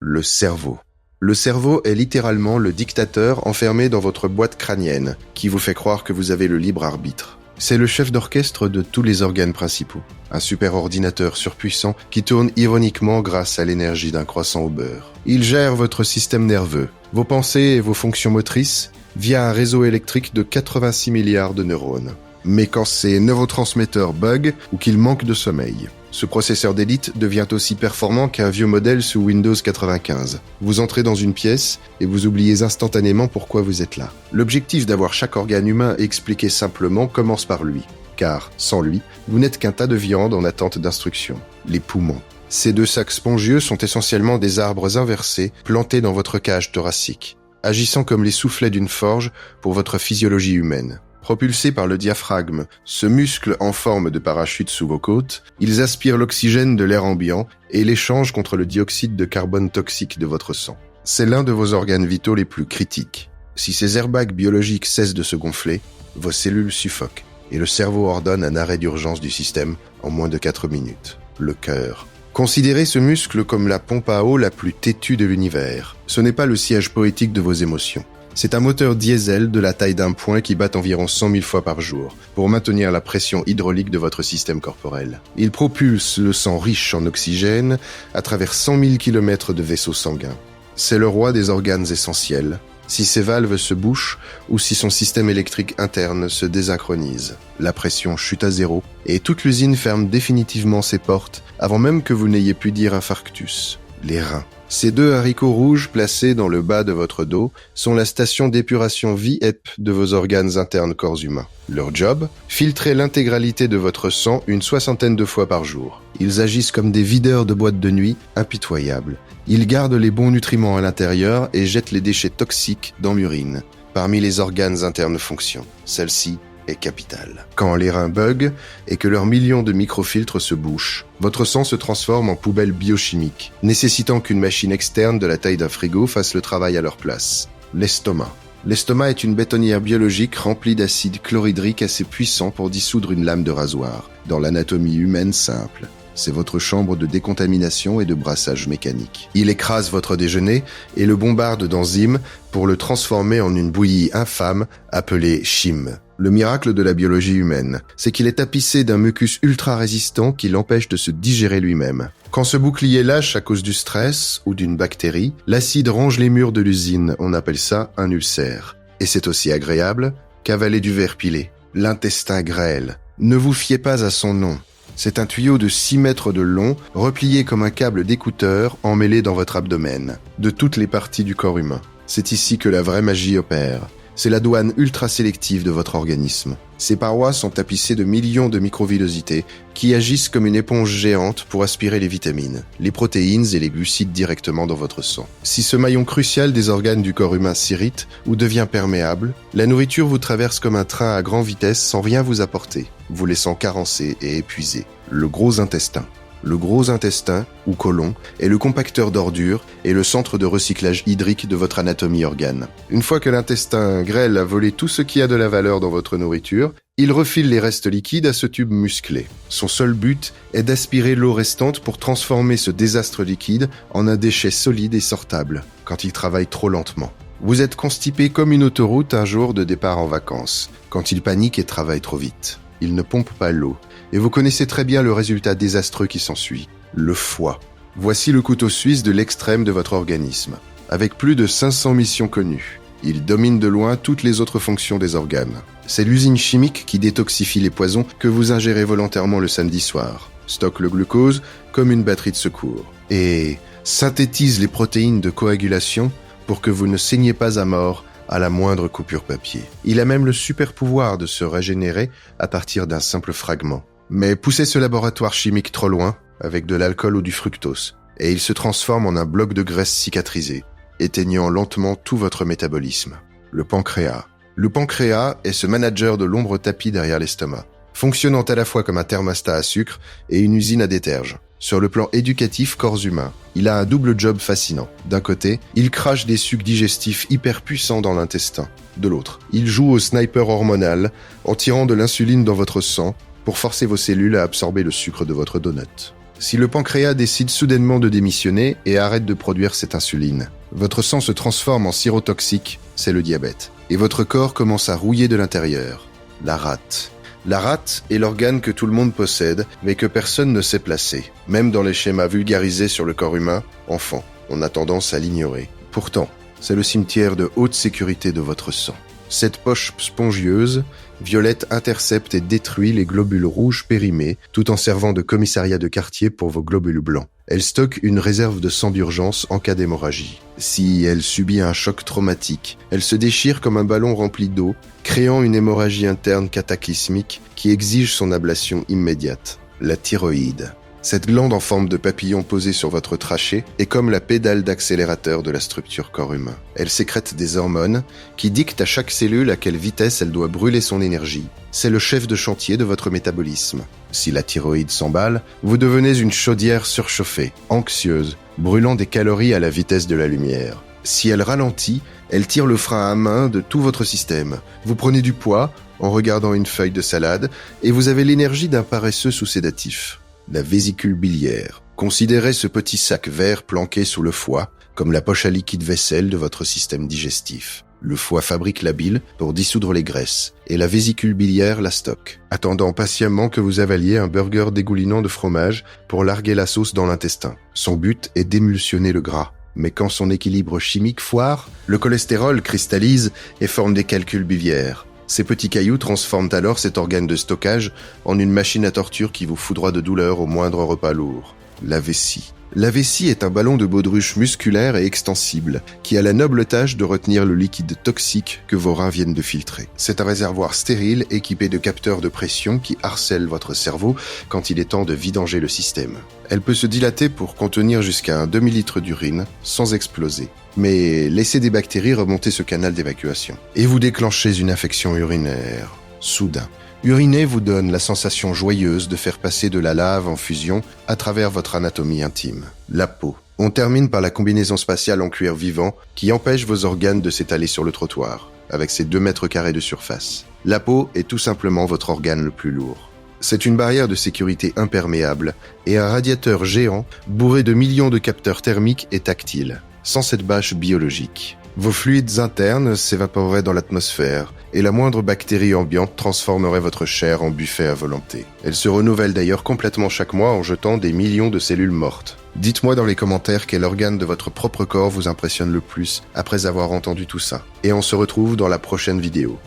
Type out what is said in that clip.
Le cerveau. Le cerveau est littéralement le dictateur enfermé dans votre boîte crânienne, qui vous fait croire que vous avez le libre arbitre. C'est le chef d'orchestre de tous les organes principaux. Un super ordinateur surpuissant qui tourne ironiquement grâce à l'énergie d'un croissant au beurre. Il gère votre système nerveux, vos pensées et vos fonctions motrices via un réseau électrique de 86 milliards de neurones. Mais quand ces neurotransmetteurs bug ou qu'il manque de sommeil, ce processeur d'élite devient aussi performant qu'un vieux modèle sous Windows 95. Vous entrez dans une pièce et vous oubliez instantanément pourquoi vous êtes là. L'objectif d'avoir chaque organe humain expliqué simplement commence par lui. Car, sans lui, vous n'êtes qu'un tas de viande en attente d'instruction. Les poumons. Ces deux sacs spongieux sont essentiellement des arbres inversés plantés dans votre cage thoracique, agissant comme les soufflets d'une forge pour votre physiologie humaine. Propulsés par le diaphragme, ce muscle en forme de parachute sous vos côtes, ils aspirent l'oxygène de l'air ambiant et l'échangent contre le dioxyde de carbone toxique de votre sang. C'est l'un de vos organes vitaux les plus critiques. Si ces airbags biologiques cessent de se gonfler, vos cellules suffoquent et le cerveau ordonne un arrêt d'urgence du système en moins de 4 minutes. Le cœur. Considérez ce muscle comme la pompe à eau la plus têtue de l'univers. Ce n'est pas le siège poétique de vos émotions. C'est un moteur diesel de la taille d'un poing qui bat environ 100 000 fois par jour pour maintenir la pression hydraulique de votre système corporel. Il propulse le sang riche en oxygène à travers 100 000 km de vaisseaux sanguins. C'est le roi des organes essentiels, si ses valves se bouchent ou si son système électrique interne se désynchronise. La pression chute à zéro et toute l'usine ferme définitivement ses portes avant même que vous n'ayez pu dire infarctus. Les reins. Ces deux haricots rouges placés dans le bas de votre dos sont la station d'épuration VIEP de vos organes internes corps humains. Leur job ? Filtrer l'intégralité de votre sang une 60aine de fois par jour. Ils agissent comme des videurs de boîtes de nuit impitoyables. Ils gardent les bons nutriments à l'intérieur et jettent les déchets toxiques dans l'urine. Parmi les organes internes fonctions, celle-ci est capitale. Quand les reins bug et que leurs millions de microfiltres se bouchent, votre sang se transforme en poubelle biochimique, nécessitant qu'une machine externe de la taille d'un frigo fasse le travail à leur place. L'estomac. L'estomac est une bétonnière biologique remplie d'acide chlorhydrique assez puissant pour dissoudre une lame de rasoir, dans l'anatomie humaine simple. C'est votre chambre de décontamination et de brassage mécanique. Il écrase votre déjeuner et le bombarde d'enzymes pour le transformer en une bouillie infâme appelée chyme. Le miracle de la biologie humaine, c'est qu'il est tapissé d'un mucus ultra résistant qui l'empêche de se digérer lui-même. Quand ce bouclier lâche à cause du stress ou d'une bactérie, l'acide ronge les murs de l'usine, on appelle ça un ulcère. Et c'est aussi agréable qu'avaler du verre pilé. L'intestin grêle. Ne vous fiez pas à son nom. C'est un tuyau de 6 mètres de long, replié comme un câble d'écouteur emmêlé dans votre abdomen, de toutes les parties du corps humain. C'est ici que la vraie magie opère. C'est la douane ultra sélective de votre organisme. Ces parois sont tapissées de millions de microvillosités qui agissent comme une éponge géante pour aspirer les vitamines, les protéines et les glucides directement dans votre sang. Si ce maillon crucial des organes du corps humain s'irrite ou devient perméable, la nourriture vous traverse comme un train à grande vitesse sans rien vous apporter, vous laissant carencé et épuisé. Le gros intestin. Le gros intestin, ou côlon, est le compacteur d'ordures et le centre de recyclage hydrique de votre anatomie organe. Une fois que l'intestin grêle a volé tout ce qui a de la valeur dans votre nourriture, il refile les restes liquides à ce tube musclé. Son seul but est d'aspirer l'eau restante pour transformer ce désastre liquide en un déchet solide et sortable, quand il travaille trop lentement. Vous êtes constipé comme une autoroute un jour de départ en vacances, quand il panique et travaille trop vite. Il ne pompe pas l'eau. Et vous connaissez très bien le résultat désastreux qui s'ensuit, le foie. Voici le couteau suisse de l'extrême de votre organisme. Avec plus de 500 missions connues, il domine de loin toutes les autres fonctions des organes. C'est l'usine chimique qui détoxifie les poisons que vous ingérez volontairement le samedi soir, stocke le glucose comme une batterie de secours, et synthétise les protéines de coagulation pour que vous ne saigniez pas à mort à la moindre coupure papier. Il a même le super pouvoir de se régénérer à partir d'un simple fragment. Mais poussez ce laboratoire chimique trop loin, avec de l'alcool ou du fructose, et il se transforme en un bloc de graisse cicatrisé, éteignant lentement tout votre métabolisme. Le pancréas. Le pancréas est ce manager de l'ombre tapis derrière l'estomac, fonctionnant à la fois comme un thermostat à sucre et une usine à déterge. Sur le plan éducatif corps humain, il a un double job fascinant. D'un côté, il crache des sucs digestifs hyper puissants dans l'intestin. De l'autre, il joue au sniper hormonal en tirant de l'insuline dans votre sang pour forcer vos cellules à absorber le sucre de votre donut. Si le pancréas décide soudainement de démissionner et arrête de produire cette insuline, votre sang se transforme en sirop toxique, c'est le diabète. Et votre corps commence à rouiller de l'intérieur. La rate. La rate est l'organe que tout le monde possède, mais que personne ne sait placer. Même dans les schémas vulgarisés sur le corps humain, enfant, on a tendance à l'ignorer. Pourtant, c'est le cimetière de haute sécurité de votre sang. Cette poche spongieuse, violette intercepte et détruit les globules rouges périmés, tout en servant de commissariat de quartier pour vos globules blancs. Elle stocke une réserve de sang d'urgence en cas d'hémorragie. Si elle subit un choc traumatique, elle se déchire comme un ballon rempli d'eau, créant une hémorragie interne cataclysmique qui exige son ablation immédiate. La thyroïde. Cette glande en forme de papillon posée sur votre trachée est comme la pédale d'accélérateur de la structure corps humain. Elle sécrète des hormones qui dictent à chaque cellule à quelle vitesse elle doit brûler son énergie. C'est le chef de chantier de votre métabolisme. Si la thyroïde s'emballe, vous devenez une chaudière surchauffée, anxieuse, brûlant des calories à la vitesse de la lumière. Si elle ralentit, elle tire le frein à main de tout votre système. Vous prenez du poids en regardant une feuille de salade et vous avez l'énergie d'un paresseux sous sédatif. La vésicule biliaire. Considérez ce petit sac vert planqué sous le foie comme la poche à liquide vaisselle de votre système digestif. Le foie fabrique la bile pour dissoudre les graisses et la vésicule biliaire la stocke, attendant patiemment que vous avaliez un burger dégoulinant de fromage pour larguer la sauce dans l'intestin. Son but est d'émulsionner le gras. Mais quand son équilibre chimique foire, le cholestérol cristallise et forme des calculs biliaires. Ces petits cailloux transforment alors cet organe de stockage en une machine à torture qui vous foudroie de douleur au moindre repas lourd. La vessie. La vessie est un ballon de baudruche musculaire et extensible qui a la noble tâche de retenir le liquide toxique que vos reins viennent de filtrer. C'est un réservoir stérile équipé de capteurs de pression qui harcèlent votre cerveau quand il est temps de vidanger le système. Elle peut se dilater pour contenir jusqu'à un demi-litre d'urine sans exploser. Mais laissez des bactéries remonter ce canal d'évacuation. Et vous déclenchez une infection urinaire. Soudain. Uriner vous donne la sensation joyeuse de faire passer de la lave en fusion à travers votre anatomie intime. La peau. On termine par la combinaison spatiale en cuir vivant qui empêche vos organes de s'étaler sur le trottoir, avec ses 2 mètres carrés de surface. La peau est tout simplement votre organe le plus lourd. C'est une barrière de sécurité imperméable et un radiateur géant bourré de millions de capteurs thermiques et tactiles. Sans cette bâche biologique, vos fluides internes s'évaporeraient dans l'atmosphère et la moindre bactérie ambiante transformerait votre chair en buffet à volonté. Elle se renouvelle d'ailleurs complètement chaque mois en jetant des millions de cellules mortes. Dites-moi dans les commentaires quel organe de votre propre corps vous impressionne le plus après avoir entendu tout ça. Et on se retrouve dans la prochaine vidéo.